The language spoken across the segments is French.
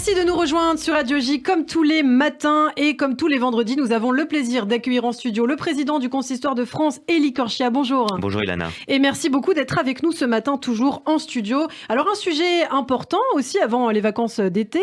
Merci de nous rejoindre sur Radio J. Comme tous les matins et comme tous les vendredis, nous avons le plaisir d'accueillir en studio le président du Consistoire de France, Élie Korchia. Bonjour. Bonjour Ilana. Et merci beaucoup d'être avec nous ce matin, toujours en studio. Alors un sujet important aussi avant les vacances d'été,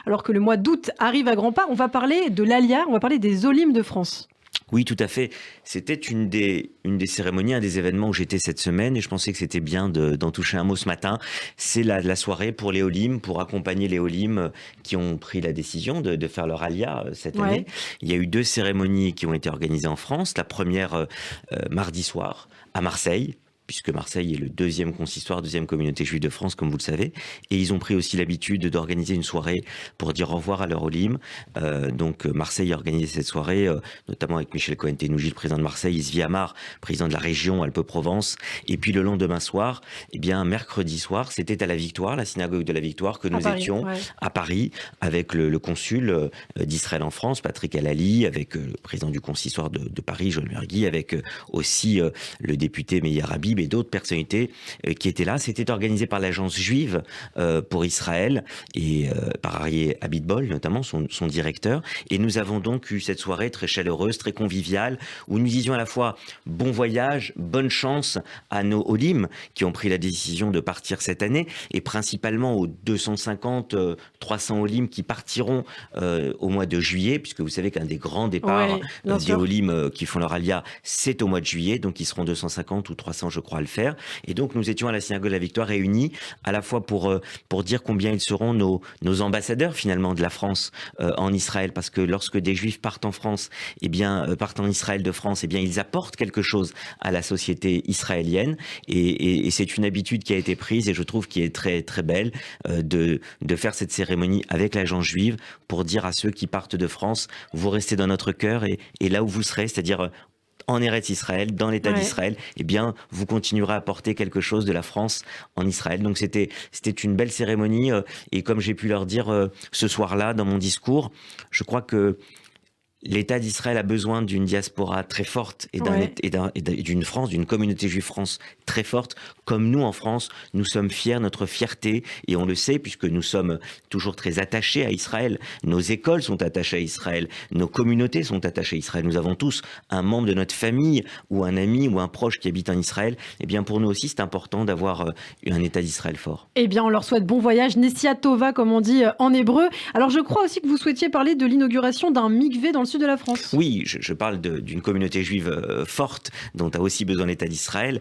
alors que le mois d'août arrive à grands pas, on va parler de l'Alia, on va parler des Olim de France. Oui, tout à fait. C'était une des cérémonies, un des événements où j'étais cette semaine et je pensais que c'était bien d'en toucher un mot ce matin. C'est la soirée pour les Olim, pour accompagner les Olim qui ont pris la décision de faire leur Alia cette année. Il y a eu 2 cérémonies qui ont été organisées en France. La première mardi soir à Marseille, puisque Marseille est le 2e consistoire, 2e communauté juive de France, comme vous le savez. Et ils ont pris aussi l'habitude d'organiser une soirée pour dire au revoir à leur Olim. Donc Marseille a organisé cette soirée, notamment avec Michel Cohen-Tenouji, le président de Marseille, Zvi Amar, président de la région Alpes-Provence. Et puis le lendemain soir, mercredi soir, c'était à la Victoire, la synagogue de la Victoire, que nous étions à Paris, avec le consul d'Israël en France, Patrick Alali, avec le président du consistoire de Paris, Joël Mergui, avec aussi le député Meir Habib, et d'autres personnalités qui étaient là. C'était organisé par l'agence juive pour Israël et par Arié Abitbol, notamment son directeur. Et nous avons donc eu cette soirée très chaleureuse, très conviviale, où nous disions à la fois bon voyage, bonne chance à nos Olim qui ont pris la décision de partir cette année, et principalement aux 250, 300 Olim qui partiront au mois de juillet, puisque vous savez qu'un des grands départs des Olim qui font leur Alia, c'est au mois de juillet, donc ils seront 250 ou 300, je crois, à le faire. Et donc nous étions à la synagogue de la Victoire réunis à la fois pour dire combien ils seront nos ambassadeurs finalement de la France en Israël, parce que lorsque des Juifs partent en France, partent en Israël de France, ils apportent quelque chose à la société israélienne, et c'est une habitude qui a été prise et je trouve qui est très très belle de faire cette cérémonie avec l'agence juive pour dire à ceux qui partent de France, vous restez dans notre cœur et là où vous serez, c'est-à-dire en Eretz Israël, dans l'État d'Israël, vous continuerez à apporter quelque chose de la France en Israël. Donc c'était une belle cérémonie et comme j'ai pu leur dire ce soir-là dans mon discours, je crois que l'État d'Israël a besoin d'une diaspora très forte et d'une France, d'une communauté juive France très forte. Comme nous en France, nous sommes fiers, notre fierté, et on le sait puisque nous sommes toujours très attachés à Israël. Nos écoles sont attachées à Israël, nos communautés sont attachées à Israël. Nous avons tous un membre de notre famille ou un ami ou un proche qui habite en Israël. Pour nous aussi, c'est important d'avoir un État d'Israël fort. On leur souhaite bon voyage, Nessia Tova, comme on dit en hébreu. Alors je crois aussi que vous souhaitiez parler de l'inauguration d'un mikvé dans le sud de la France. Oui, je parle d'une communauté juive forte dont a aussi besoin l'État d'Israël.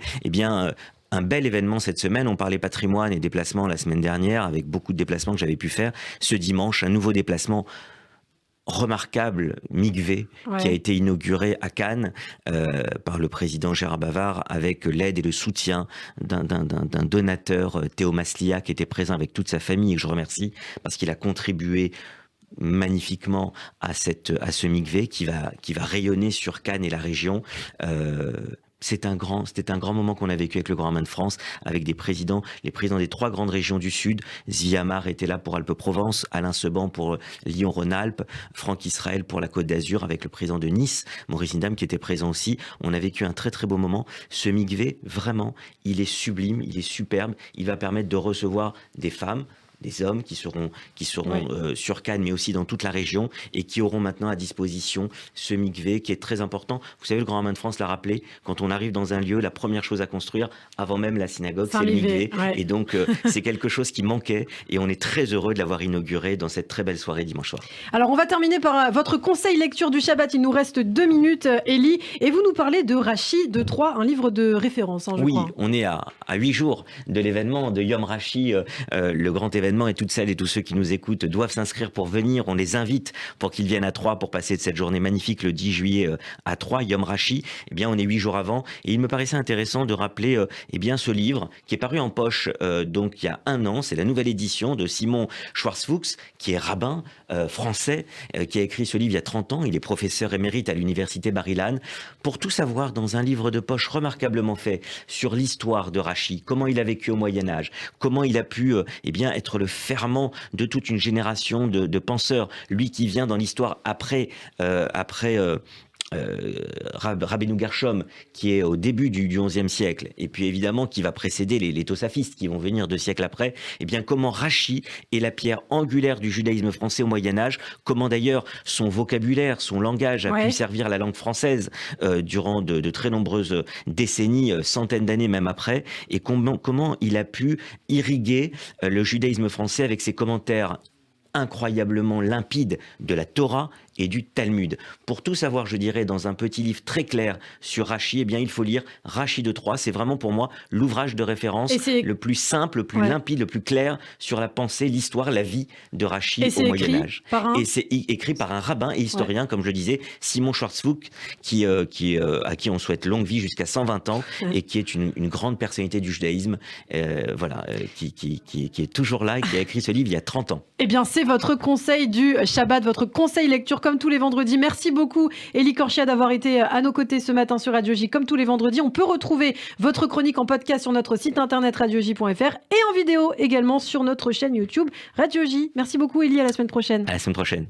Un bel événement cette semaine, on parlait patrimoine et déplacement la semaine dernière, avec beaucoup de déplacements que j'avais pu faire. Ce dimanche, un nouveau déplacement remarquable, mikvé, qui a été inauguré à Cannes par le président Gérard Bavard, avec l'aide et le soutien d'un donateur, Théo Maslia, qui était présent avec toute sa famille, et que je remercie parce qu'il a contribué magnifiquement à ce mikvé qui va rayonner sur Cannes et la région. C'était un grand moment qu'on a vécu avec le Grand Rabbin de France, avec les présidents des 3 grandes régions du Sud. Zvi Amar était là pour Alpes-Provence, Alain Seban pour Lyon-Rhône-Alpes, Franck Israël pour la Côte d'Azur, avec le président de Nice, Maurice Ndam, qui était présent aussi. On a vécu un très très beau moment. Ce mikvé, vraiment, il est sublime, il est superbe. Il va permettre de recevoir des femmes, des hommes qui seront sur Cannes, mais aussi dans toute la région, et qui auront maintenant à disposition ce mikvé qui est très important. Vous savez, le Grand Rabbin de France l'a rappelé, quand on arrive dans un lieu, la première chose à construire, avant même la synagogue, c'est le mikvé. Et donc, c'est quelque chose qui manquait, et on est très heureux de l'avoir inauguré dans cette très belle soirée dimanche soir. Alors, on va terminer par votre conseil lecture du Shabbat. Il nous reste 2 minutes, Élie, et vous nous parlez de Rashi de Troyes, un livre de référence, je crois. On est à 8 jours de l'événement de Yom Rashi, le grand événement, et toutes celles et tous ceux qui nous écoutent doivent s'inscrire pour venir. On les invite pour qu'ils viennent à Troyes pour passer de cette journée magnifique le 10 juillet à Troyes, Yom Rashi. On est 8 jours avant, et il me paraissait intéressant de rappeler ce livre qui est paru en poche donc il y a 1 an. C'est la nouvelle édition de Simon Schwarzfuchs, qui est rabbin français, qui a écrit ce livre il y a 30 ans. Il est professeur émérite à l'université Bar-Ilan. Pour tout savoir dans un livre de poche remarquablement fait sur l'histoire de Rashi, comment il a vécu au Moyen-Âge, comment il a pu être le ferment de toute une génération de penseurs. Lui qui vient dans l'histoire après Rabbeinu Gershom, qui est au début du XIe siècle, et puis évidemment qui va précéder les Tosafistes qui vont venir 2 siècles après, et bien comment Rachi est la pierre angulaire du judaïsme français au Moyen-Âge, comment d'ailleurs son vocabulaire, son langage a pu servir la langue française durant de très nombreuses décennies, centaines d'années même après, et comment il a pu irriguer le judaïsme français avec ses commentaires incroyablement limpides de la Torah et du Talmud. Pour tout savoir, je dirais, dans un petit livre très clair sur Rachi, eh bien, il faut lire Rachi de Troyes. C'est vraiment pour moi l'ouvrage de référence le plus simple, le plus limpide, le plus clair sur la pensée, l'histoire, la vie de Rachi au Moyen-Âge. Et c'est écrit par un rabbin et historien, comme je le disais, Simon Schwarzfuch, à qui on souhaite longue vie jusqu'à 120 ans et qui est une grande personnalité du judaïsme, qui est toujours là et qui a écrit ce livre il y a 30 ans. Eh bien, c'est votre conseil du Shabbat, votre conseil lecture comme tous les vendredis. Merci beaucoup, Élie Korchia, d'avoir été à nos côtés ce matin sur Radio J, comme tous les vendredis. On peut retrouver votre chronique en podcast sur notre site internet radioj.fr et en vidéo également sur notre chaîne YouTube Radio J. Merci beaucoup, Élie. À la semaine prochaine. À la semaine prochaine.